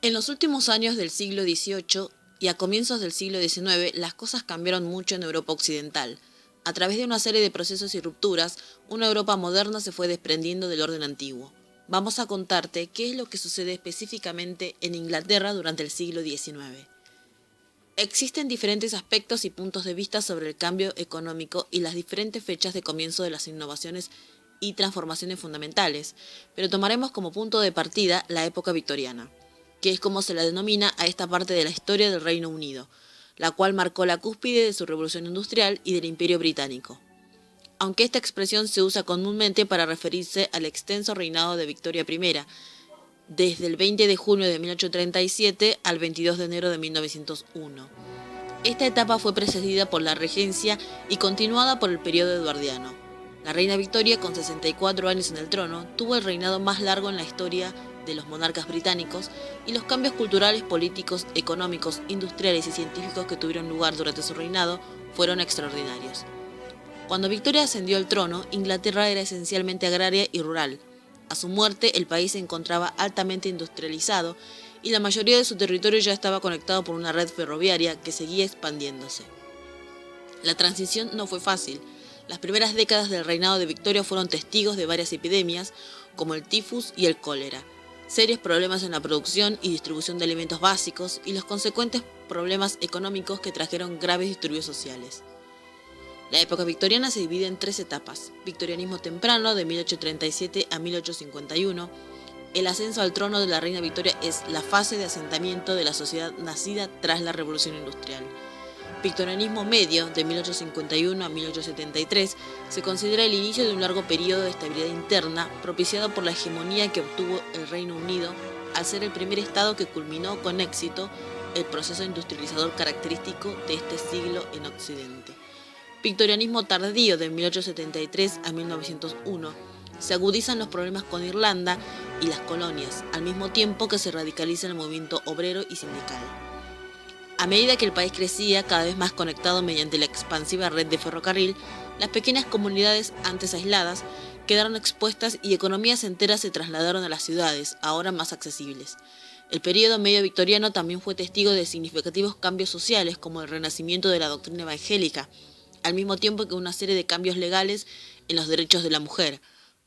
En los últimos años del siglo XVIII y a comienzos del siglo XIX, las cosas cambiaron mucho en Europa occidental. A través de una serie de procesos y rupturas, una Europa moderna se fue desprendiendo del orden antiguo. Vamos a contarte qué es lo que sucede específicamente en Inglaterra durante el siglo XIX. Existen diferentes aspectos y puntos de vista sobre el cambio económico y las diferentes fechas de comienzo de las innovaciones y transformaciones fundamentales, pero tomaremos como punto de partida la época victoriana, que es como se la denomina a esta parte de la historia del Reino Unido, la cual marcó la cúspide de su revolución industrial y del Imperio Británico. Aunque esta expresión se usa comúnmente para referirse al extenso reinado de Victoria I, desde el 20 de junio de 1837 al 22 de enero de 1901. Esta etapa fue precedida por la regencia y continuada por el periodo eduardiano. La reina Victoria, con 64 años en el trono, tuvo el reinado más largo en la historia de los monarcas británicos, y los cambios culturales, políticos, económicos, industriales y científicos que tuvieron lugar durante su reinado fueron extraordinarios. Cuando Victoria ascendió al trono, Inglaterra era esencialmente agraria y rural. A su muerte, el país se encontraba altamente industrializado y la mayoría de su territorio ya estaba conectado por una red ferroviaria que seguía expandiéndose. La transición no fue fácil. Las primeras décadas del reinado de Victoria fueron testigos de varias epidemias, como el tifus y el cólera, serios problemas en la producción y distribución de alimentos básicos y los consecuentes problemas económicos que trajeron graves disturbios sociales. La época victoriana se divide en tres etapas: victorianismo temprano de 1837 a 1851. El ascenso al trono de la reina Victoria es la fase de asentamiento de la sociedad nacida tras la revolución industrial. Victorianismo medio de 1851 a 1873 se considera el inicio de un largo periodo de estabilidad interna propiciado por la hegemonía que obtuvo el Reino Unido al ser el primer estado que culminó con éxito el proceso industrializador característico de este siglo en Occidente. Victorianismo tardío de 1873 a 1901. Se agudizan los problemas con Irlanda y las colonias, al mismo tiempo que se radicaliza el movimiento obrero y sindical. A medida que el país crecía, cada vez más conectado mediante la expansiva red de ferrocarril, las pequeñas comunidades antes aisladas quedaron expuestas y economías enteras se trasladaron a las ciudades, ahora más accesibles. El período medio victoriano también fue testigo de significativos cambios sociales, como el renacimiento de la doctrina evangélica, al mismo tiempo que una serie de cambios legales en los derechos de la mujer.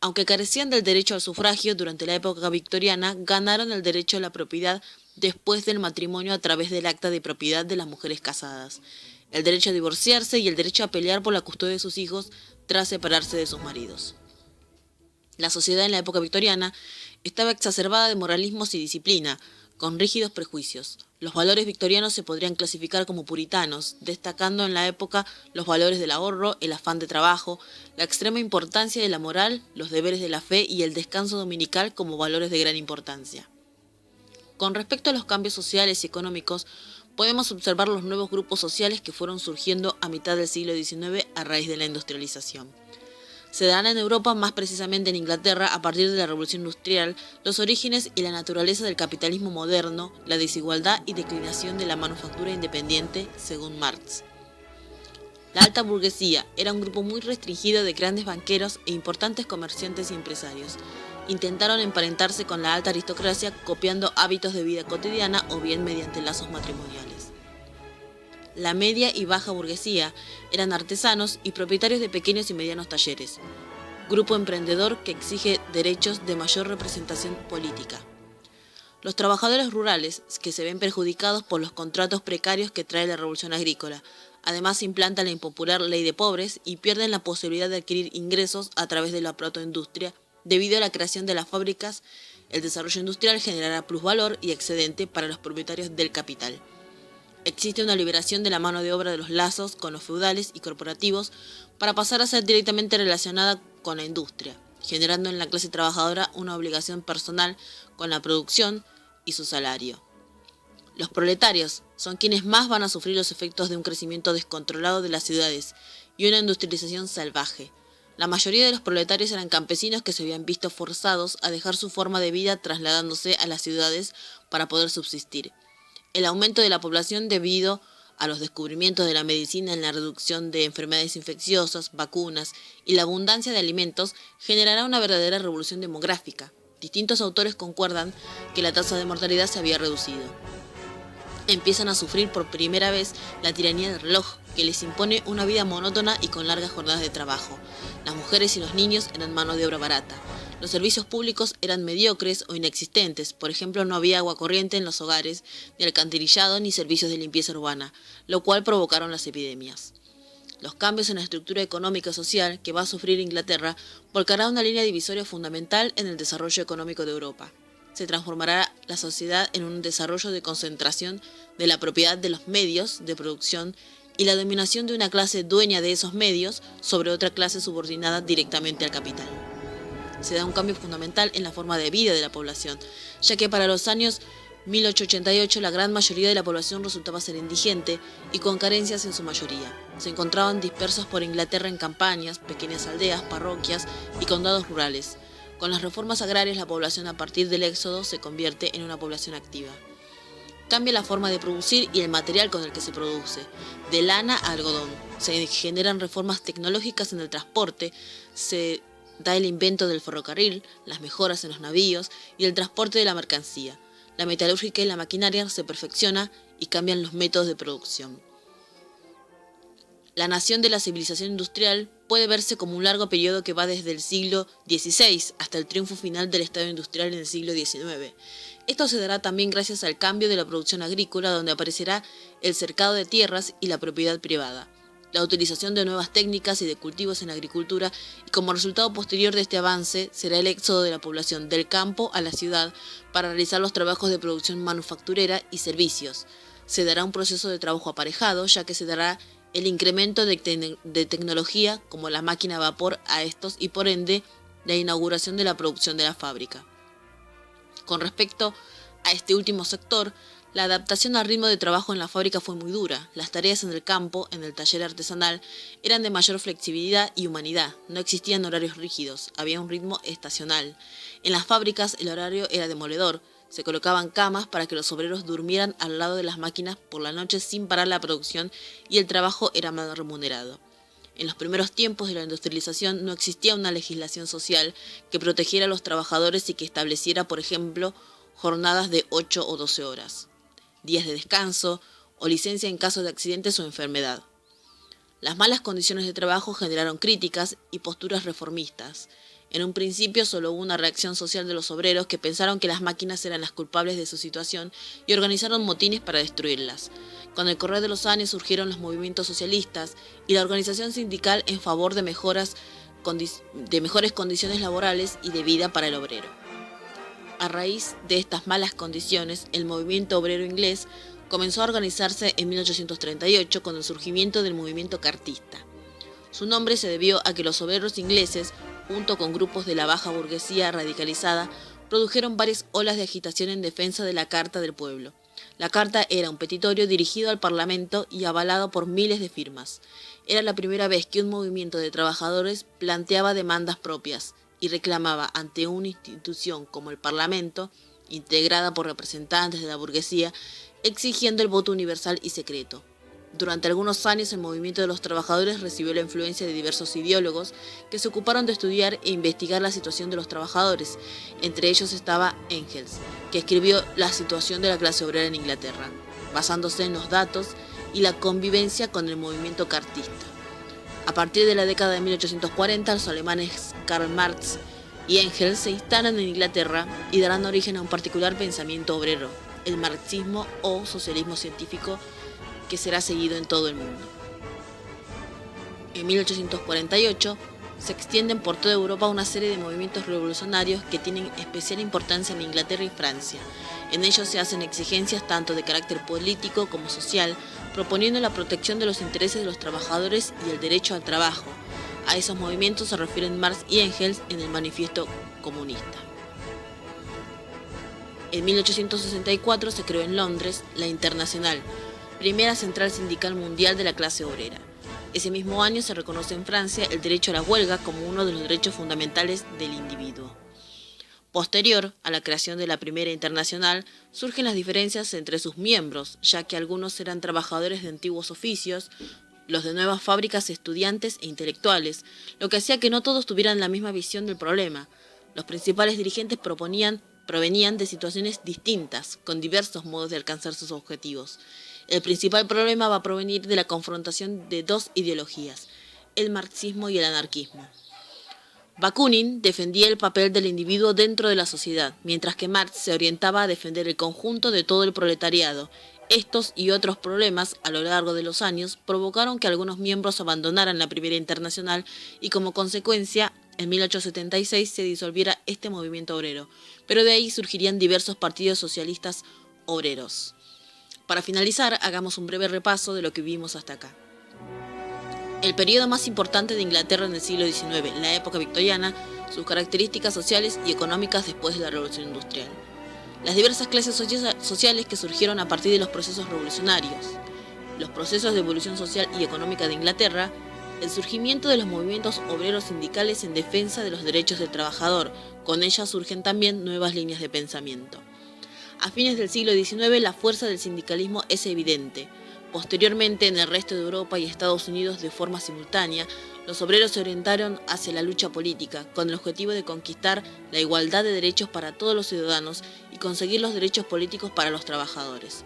Aunque carecían del derecho al sufragio durante la época victoriana, ganaron el derecho a la propiedad después del matrimonio a través del acta de propiedad de las mujeres casadas, el derecho a divorciarse y el derecho a pelear por la custodia de sus hijos tras separarse de sus maridos. La sociedad en la época victoriana estaba exacerbada de moralismos y disciplina, con rígidos prejuicios. Los valores victorianos se podrían clasificar como puritanos, destacando en la época los valores del ahorro, el afán de trabajo, la extrema importancia de la moral, los deberes de la fe y el descanso dominical como valores de gran importancia. Con respecto a los cambios sociales y económicos, podemos observar los nuevos grupos sociales que fueron surgiendo a mitad del siglo XIX a raíz de la industrialización. Se dan en Europa, más precisamente en Inglaterra, a partir de la Revolución Industrial, los orígenes y la naturaleza del capitalismo moderno, la desigualdad y declinación de la manufactura independiente, según Marx. La alta burguesía era un grupo muy restringido de grandes banqueros e importantes comerciantes y empresarios. Intentaron emparentarse con la alta aristocracia copiando hábitos de vida cotidiana o bien mediante lazos matrimoniales. La media y baja burguesía eran artesanos y propietarios de pequeños y medianos talleres, grupo emprendedor que exige derechos de mayor representación política. Los trabajadores rurales, que se ven perjudicados por los contratos precarios que trae la revolución agrícola. Además, se implanta la impopular ley de pobres y pierden la posibilidad de adquirir ingresos a través de la protoindustria. Debido a la creación de las fábricas, el desarrollo industrial generará plusvalor y excedente para los propietarios del capital. Existe una liberación de la mano de obra de los lazos con los feudales y corporativos para pasar a ser directamente relacionada con la industria, generando en la clase trabajadora una obligación personal con la producción y su salario. Los proletarios son quienes más van a sufrir los efectos de un crecimiento descontrolado de las ciudades y una industrialización salvaje. La mayoría de los proletarios eran campesinos que se habían visto forzados a dejar su forma de vida trasladándose a las ciudades para poder subsistir. El aumento de la población debido a los descubrimientos de la medicina en la reducción de enfermedades infecciosas, vacunas y la abundancia de alimentos generará una verdadera revolución demográfica. Distintos autores concuerdan que la tasa de mortalidad se había reducido. Empiezan a sufrir por primera vez la tiranía del reloj, que les impone una vida monótona y con largas jornadas de trabajo. Las mujeres y los niños eran mano de obra barata. Los servicios públicos eran mediocres o inexistentes, por ejemplo no había agua corriente en los hogares, ni alcantarillado ni servicios de limpieza urbana, lo cual provocaron las epidemias. Los cambios en la estructura económica y social que va a sufrir Inglaterra volcará una línea divisoria fundamental en el desarrollo económico de Europa. Se transformará la sociedad en un desarrollo de concentración de la propiedad de los medios de producción y la dominación de una clase dueña de esos medios sobre otra clase subordinada directamente al capital. Se da un cambio fundamental en la forma de vida de la población, ya que para los años 1888 la gran mayoría de la población resultaba ser indigente y con carencias en su mayoría. Se encontraban dispersos por Inglaterra en campañas, pequeñas aldeas, parroquias y condados rurales. Con las reformas agrarias la población a partir del éxodo se convierte en una población activa. Cambia la forma de producir y el material con el que se produce, de lana a algodón. Se generan reformas tecnológicas en el transporte, se da el invento del ferrocarril, las mejoras en los navíos y el transporte de la mercancía. La metalúrgica y la maquinaria se perfecciona y cambian los métodos de producción. La nación de la civilización industrial puede verse como un largo periodo que va desde el siglo XVI hasta el triunfo final del Estado industrial en el siglo XIX. Esto se dará también gracias al cambio de la producción agrícola, donde aparecerá el cercado de tierras y la propiedad privada, la utilización de nuevas técnicas y de cultivos en la agricultura, y como resultado posterior de este avance será el éxodo de la población del campo a la ciudad para realizar los trabajos de producción manufacturera y servicios. Se dará un proceso de trabajo aparejado, ya que se dará el incremento de tecnología como la máquina a vapor a estos y por ende la inauguración de la producción de la fábrica. Con respecto a este último sector, la adaptación al ritmo de trabajo en la fábrica fue muy dura. Las tareas en el campo, en el taller artesanal, eran de mayor flexibilidad y humanidad. No existían horarios rígidos, había un ritmo estacional. En las fábricas el horario era demoledor. Se colocaban camas para que los obreros durmieran al lado de las máquinas por la noche sin parar la producción y el trabajo era mal remunerado. En los primeros tiempos de la industrialización no existía una legislación social que protegiera a los trabajadores y que estableciera, por ejemplo, jornadas de 8 o 12 horas, días de descanso o licencia en caso de accidentes o enfermedad. Las malas condiciones de trabajo generaron críticas y posturas reformistas. En un principio solo hubo una reacción social de los obreros que pensaron que las máquinas eran las culpables de su situación y organizaron motines para destruirlas. Con el correr de los años surgieron los movimientos socialistas y la organización sindical en favor de mejores condiciones laborales y de vida para el obrero. A raíz de estas malas condiciones, el movimiento obrero inglés comenzó a organizarse en 1838 con el surgimiento del movimiento cartista. Su nombre se debió a que los obreros ingleses, junto con grupos de la baja burguesía radicalizada, produjeron varias olas de agitación en defensa de la Carta del Pueblo. La carta era un petitorio dirigido al Parlamento y avalado por miles de firmas. Era la primera vez que un movimiento de trabajadores planteaba demandas propias y reclamaba ante una institución como el Parlamento, integrada por representantes de la burguesía, exigiendo el voto universal y secreto. Durante algunos años el movimiento de los trabajadores recibió la influencia de diversos ideólogos que se ocuparon de estudiar e investigar la situación de los trabajadores. Entre ellos estaba Engels, que escribió La situación de la clase obrera en Inglaterra, basándose en los datos y la convivencia con el movimiento cartista. A partir de la década de 1840, los alemanes Karl Marx y Engels se instalan en Inglaterra y darán origen a un particular pensamiento obrero, el marxismo o socialismo científico, que será seguido en todo el mundo. En 1848 se extienden por toda Europa una serie de movimientos revolucionarios que tienen especial importancia en Inglaterra y Francia. En ellos se hacen exigencias tanto de carácter político como social, proponiendo la protección de los intereses de los trabajadores y el derecho al trabajo. A esos movimientos se refieren Marx y Engels en el Manifiesto Comunista. En 1864 se creó en Londres la Internacional, primera central sindical mundial de la clase obrera. Ese mismo año se reconoce en Francia el derecho a la huelga como uno de los derechos fundamentales del individuo. Posterior a la creación de la primera internacional, surgen las diferencias entre sus miembros, ya que algunos eran trabajadores de antiguos oficios, los de nuevas fábricas, estudiantes e intelectuales, lo que hacía que no todos tuvieran la misma visión del problema. Los principales dirigentes provenían de situaciones distintas, con diversos modos de alcanzar sus objetivos. El principal problema va a provenir de la confrontación de dos ideologías, el marxismo y el anarquismo. Bakunin defendía el papel del individuo dentro de la sociedad, mientras que Marx se orientaba a defender el conjunto de todo el proletariado. Estos y otros problemas, a lo largo de los años, provocaron que algunos miembros abandonaran la Primera Internacional y, como consecuencia, en 1876 se disolviera este movimiento obrero, pero de ahí surgirían diversos partidos socialistas obreros. Para finalizar, hagamos un breve repaso de lo que vimos hasta acá. El periodo más importante de Inglaterra en el siglo XIX, la época victoriana, sus características sociales y económicas después de la Revolución Industrial. Las diversas clases sociales que surgieron a partir de los procesos revolucionarios, los procesos de evolución social y económica de Inglaterra, el surgimiento de los movimientos obreros sindicales en defensa de los derechos del trabajador. Con ellas surgen también nuevas líneas de pensamiento. A fines del siglo XIX, la fuerza del sindicalismo es evidente. Posteriormente, en el resto de Europa y Estados Unidos de forma simultánea, los obreros se orientaron hacia la lucha política, con el objetivo de conquistar la igualdad de derechos para todos los ciudadanos y conseguir los derechos políticos para los trabajadores.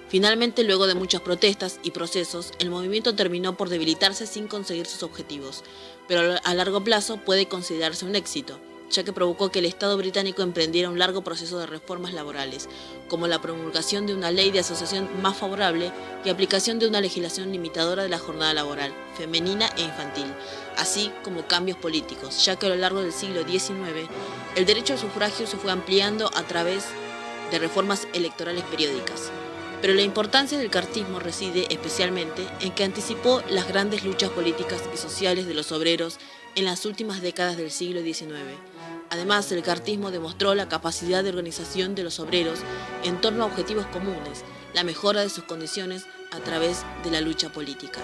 Finalmente, luego de muchas protestas y procesos, el movimiento terminó por debilitarse sin conseguir sus objetivos, pero a largo plazo puede considerarse un éxito, ya que provocó que el Estado británico emprendiera un largo proceso de reformas laborales, como la promulgación de una ley de asociación más favorable y aplicación de una legislación limitadora de la jornada laboral, femenina e infantil, así como cambios políticos, ya que a lo largo del siglo XIX el derecho al sufragio se fue ampliando a través de reformas electorales periódicas. Pero la importancia del cartismo reside especialmente en que anticipó las grandes luchas políticas y sociales de los obreros en las últimas décadas del siglo XIX. Además, el cartismo demostró la capacidad de organización de los obreros en torno a objetivos comunes, la mejora de sus condiciones a través de la lucha política.